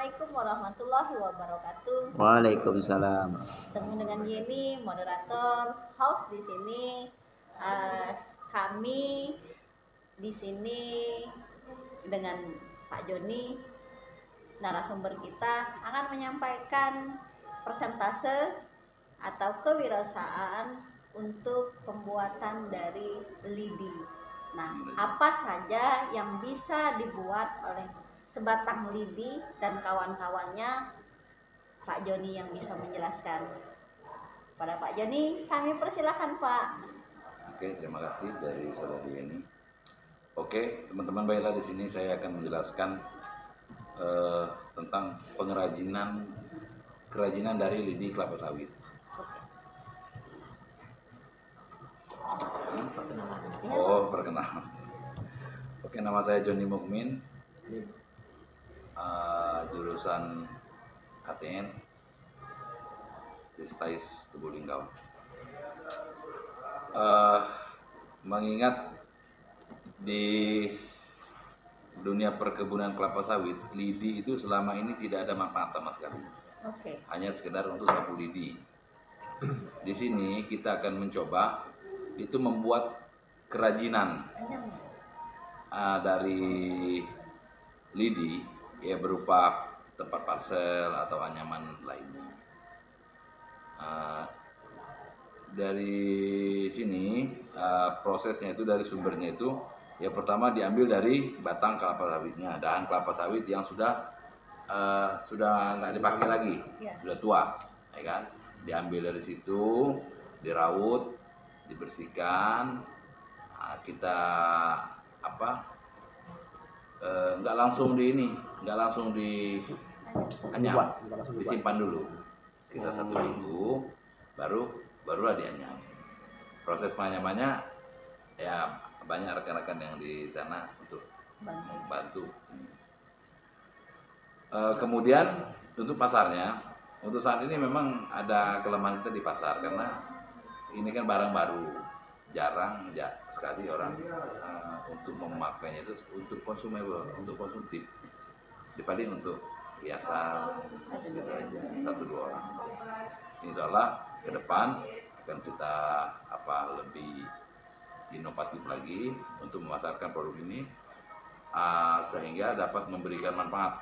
Assalamualaikum warahmatullahi wabarakatuh. Waalaikumsalam. Ketemu dengan Yeni, moderator, host di sini. Kami di sini dengan Pak Joni, narasumber kita akan menyampaikan persentase atau kewirausahaan untuk pembuatan dari lidi. Nah, apa saja yang bisa dibuat oleh sebatang lidi dan kawan-kawannya? Pak Joni yang bisa menjelaskan. Pada Pak Joni, kami persilahkan Pak. Oke, terima kasih dari saudari Yeni. Oke, teman-teman, baiklah, di sini saya akan menjelaskan tentang kerajinan dari lidi kelapa sawit. Oh, perkenalan. Oke, nama saya Joni Mukmin, jurusan ATN di STAIS Tubulinggau. Mengingat di dunia perkebunan kelapa sawit, lidi itu selama ini tidak ada manfaat sama sekali. Hanya sekedar untuk sapu lidi. Di sini kita akan mencoba itu membuat kerajinan dari lidi, ya, berupa tempat parsel atau anyaman lainnya. Dari sini prosesnya itu, dari sumbernya itu, ya, pertama diambil dari batang kelapa sawitnya, dahan kelapa sawit yang sudah nggak dipakai lagi, sudah tua, ya kan? Diambil dari situ, diraut, dibersihkan. Kita nggak langsung dianyam, disimpan dulu sekitar 1 minggu, barulah dianyam. Proses penganyamannya, ya, banyak rekan-rekan yang di sana untuk membantu. Kemudian untuk pasarnya, untuk saat ini memang ada kelemahan kita di pasar karena ini kan barang baru, jarang sekali orang untuk memakainya itu untuk konsumtif. Paling untuk hiasan gitu aja, 1-2 orang. Insya Allah ke depan akan kita lebih inovatif lagi untuk memasarkan produk ini, sehingga dapat memberikan manfaat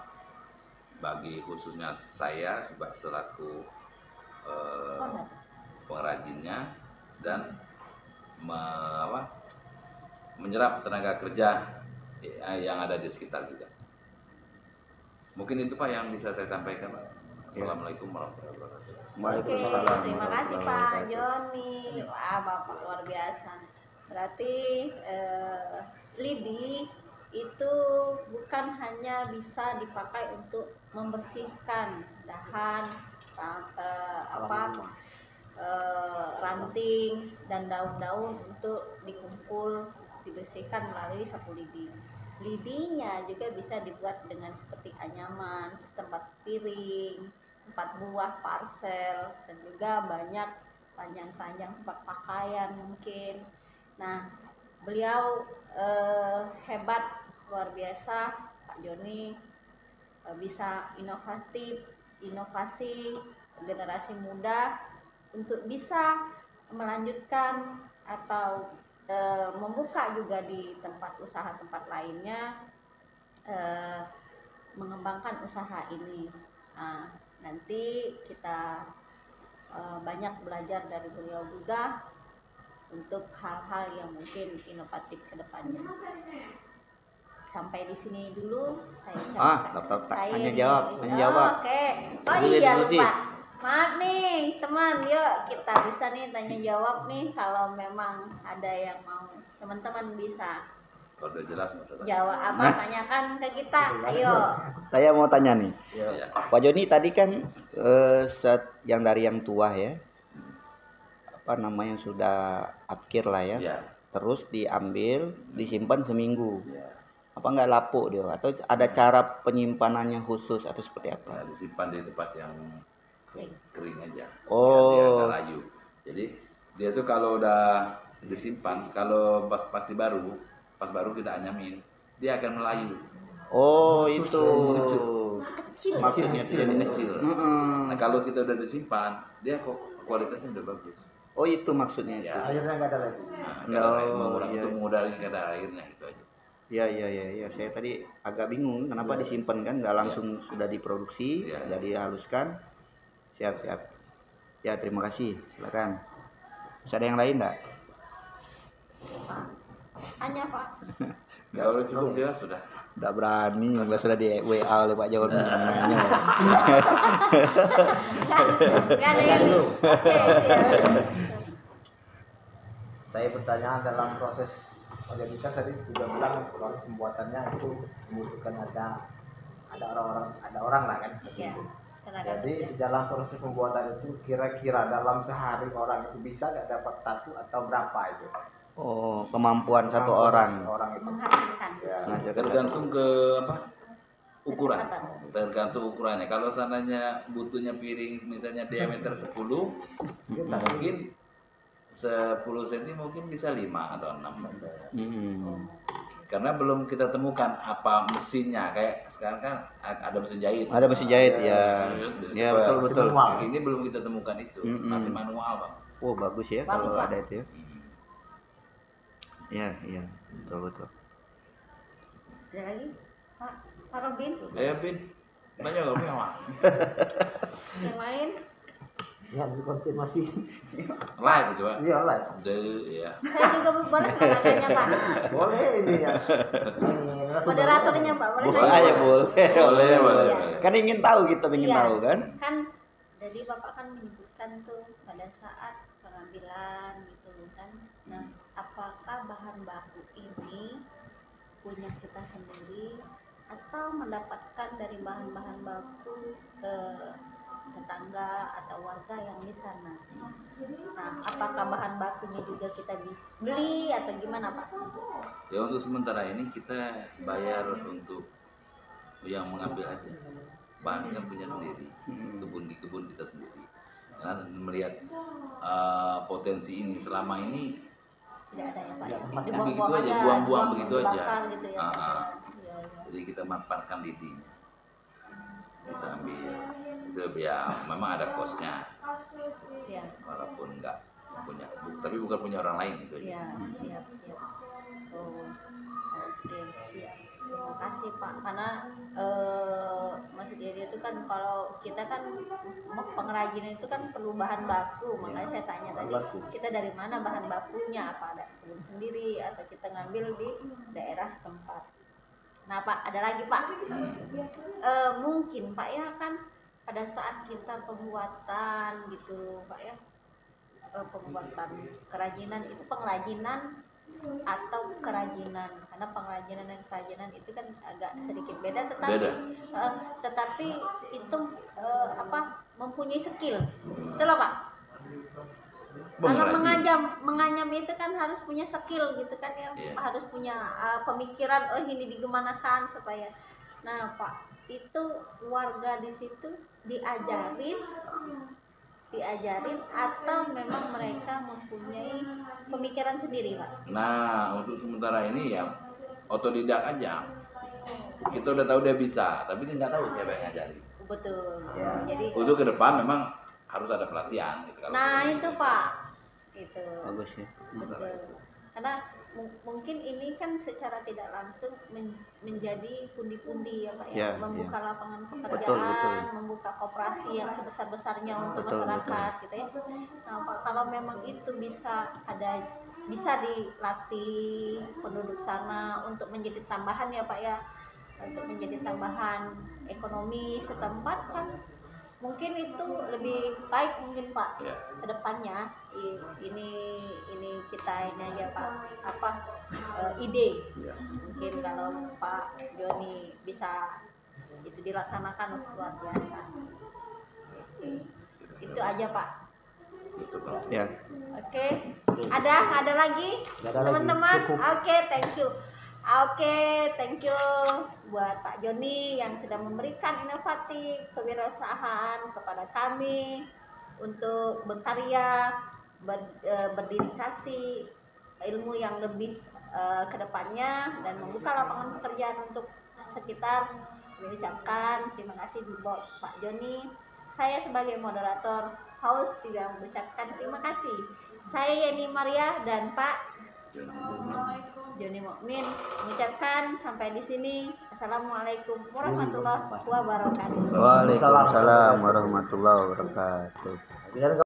bagi khususnya saya selaku pengrajinnya, dan menyerap tenaga kerja yang ada di sekitar juga. Mungkin itu Pak yang bisa saya sampaikan. Assalamualaikum warahmatullahi wabarakatuh. Waalaikumsalam. Terima kasih Pak Joni. Wah, Bapak luar biasa. Berarti lidi itu bukan hanya bisa dipakai untuk membersihkan dahan, ranting dan daun-daun untuk dikumpul, dibersihkan melalui sapu lidi. Lidinya juga bisa dibuat dengan seperti anyaman, tempat piring, tempat buah, parsel, dan juga banyak panjang-panjang tempat pakaian mungkin. Nah, beliau hebat, luar biasa Pak Joni, bisa inovasi generasi muda untuk bisa melanjutkan atau membuka juga di tempat usaha tempat lainnya, mengembangkan usaha ini. Nanti kita banyak belajar dari beliau juga untuk hal-hal yang mungkin inovatif ke depannya. Sampai di sini dulu saya tanya jawab. Oke. Oh iya, lupa. Maaf nih teman, yuk kita bisa nih tanya jawab nih, kalau memang ada yang mau, teman-teman bisa. Kalau udah jelas jawab tanyakan ke kita. Ayo. Saya mau tanya nih. Ya. Pak Joni tadi kan yang dari yang tua ya, yang sudah akhir lah ya. Ya. Terus diambil, disimpan seminggu. Ya. Apa nggak lapuk dia? Atau ada cara penyimpanannya khusus atau seperti apa? Nah, disimpan di tempat yang kering aja. Oh. Dia agak layu. Jadi dia tuh kalau udah disimpan, kalau pas baru kita anyamin, dia akan melayu. Oh, itu. kecil. Maksudnya jadi tidak kecil. Heeh. Nah kalau kita udah disimpan, dia kok kualitasnya udah bagus. Oh itu maksudnya itu. Ya. Akhirnya nggak ada lagi. Nah, kadar air Oh, mengurangi iya. untuk mengurangi kadar airnya itu aja. Iya. Saya tadi agak bingung kenapa disimpan kan, nggak langsung sudah diproduksi, Iya. sudah dihaluskan. Siap. Ya terima kasih. Silakan. Bisa ada yang lain nggak? Hanya Pak. Kalau cukup jelas sudah. Nggak berani, nggak sudah di WA oleh Pak Joni. Nggak ada yang. Oke, siap. Saya bertanya dalam proses pendidikan tadi juga bilang proses pembuatannya itu membutuhkan ada orang lah kan. Ya, tenaga Jadi kerja. di dalam proses pembuatan itu kira-kira dalam sehari orang itu bisa nggak dapat satu atau berapa itu? Oh, kemampuan satu Kemampuan orang. Orang itu. Menghasilkan. Ya. Menghasilkan Tergantung ke apa? Ukuran. Kecepatan. Tergantung ukurannya. Kalau seandainya butuhnya piring misalnya diameter 10, mungkin 10 cm mungkin bisa 5 atau 6. Hmm. Karena belum kita temukan apa mesinnya. Kayak sekarang kan ada mesin jahit. Ada mesin jahit ya. Bisa Ya cepat. betul. Manual. Ini belum kita temukan itu. Mm-mm. Masih manual, Bang. Oh bagus ya Bagus, kalau Pak. ada itu ya. Iya, betul. Ada lagi Pak Robin, Bin. Banyak nggak punya, Mak? yang lain. Ya dikonfirmasi. Live itu, Pak. Iya lah. Ya. Saya juga boleh nggak nanya Pak? Boleh ini ya. Ini Moderatornya Pak, boleh Boleh nanya? ya boleh. Boleh. Kan ingin tahu kita ingin Iya. tahu kan. Kan jadi Bapak kan menyebutkan tuh pada saat pengambilan gitu kan. Nah, apakah bahan baku ini punya kita sendiri atau mendapatkan dari bahan-bahan baku tetangga atau warga yang di sana? Nah, apakah bahan bakunya juga kita beli atau gimana Pak? Ya untuk sementara ini kita bayar untuk yang mengambil aja. Bahan kan punya sendiri, di kebun kita sendiri. Karena melihat potensi ini selama ini Tidak ada ya Pak? Ya, Dibuang-buang begitu aja, aja, buang-buang begitu aja. dibakar gitu ya. Pak? Ah. Iya. jadi kita manfaatkan lidinya. Kita ambil itu ya memang ada kosnya Iya. walaupun enggak punya, tapi bukan punya orang lain itu aja. Iya, siap. Oh, oke, siap. Terima kasih Pak. Karena maksudnya dia itu kan kalau kita kan pengrajin itu kan perlu bahan baku, makanya saya tanya tadi kita dari mana bahan bakunya, apa ada kebun sendiri atau kita ngambil di daerah setempat. Nah Pak, ada lagi Pak. Mungkin Pak ya kan pada saat kita pembuatan gitu Pak ya, pembuatan kerajinan itu pengrajinan atau kerajinan, karena pengrajinan dan kerajinan itu kan agak sedikit beda tetapi itu mempunyai skill itu loh Pak. Karena menganyam itu kan harus punya skill gitu kan ya. Iya. Harus punya pemikiran ini digimanakan supaya. Nah Pak, itu warga di situ diajarin atau memang mereka mempunyai pemikiran sendiri Pak? Nah untuk sementara ini ya otodidak aja. Kita udah tahu dia bisa, tapi dia nggak tahu siapa yang ngajarin. Betul. Ya. Jadi Untuk ke depan memang harus ada pelatihan gitu. nah itu Pak, itu Bagus ya. betul. Karena mungkin ini kan secara tidak langsung menjadi pundi-pundi ya Pak ya, Ya, membuka ya. lapangan Betul. pekerjaan, membuka koperasi yang sebesar-besarnya untuk Betul, masyarakat gitu ya. Nah Pak, kalau memang itu bisa dilatih penduduk sana untuk menjadi tambahan ya Pak ya, untuk menjadi tambahan ekonomi setempat kan mungkin itu lebih baik mungkin Pak. Ya. Kedepannya ini kita ini aja Pak ide Ya. mungkin kalau Pak Joni bisa itu dilaksanakan luar biasa. Itu aja Pak. Gitu, Bang. Ya. Oke. Ada lagi Nggak ada lagi. teman-teman? Cukup. Oke, thank you. Oke, thank you buat Pak Joni yang sudah memberikan inovatif kewirausahaan kepada kami untuk berkarya, berdedikasi ilmu yang lebih ke depannya dan membuka lapangan pekerjaan untuk sekitar mengucapkan terima kasih buat Pak Joni. Saya sebagai moderator host juga mengucapkan terima kasih. Saya Yeni Maria dan Pak Joni Mukmin mengucapkan sampai di sini. Assalamualaikum warahmatullahi wabarakatuh. Waalaikumsalam warahmatullahi wabarakatuh.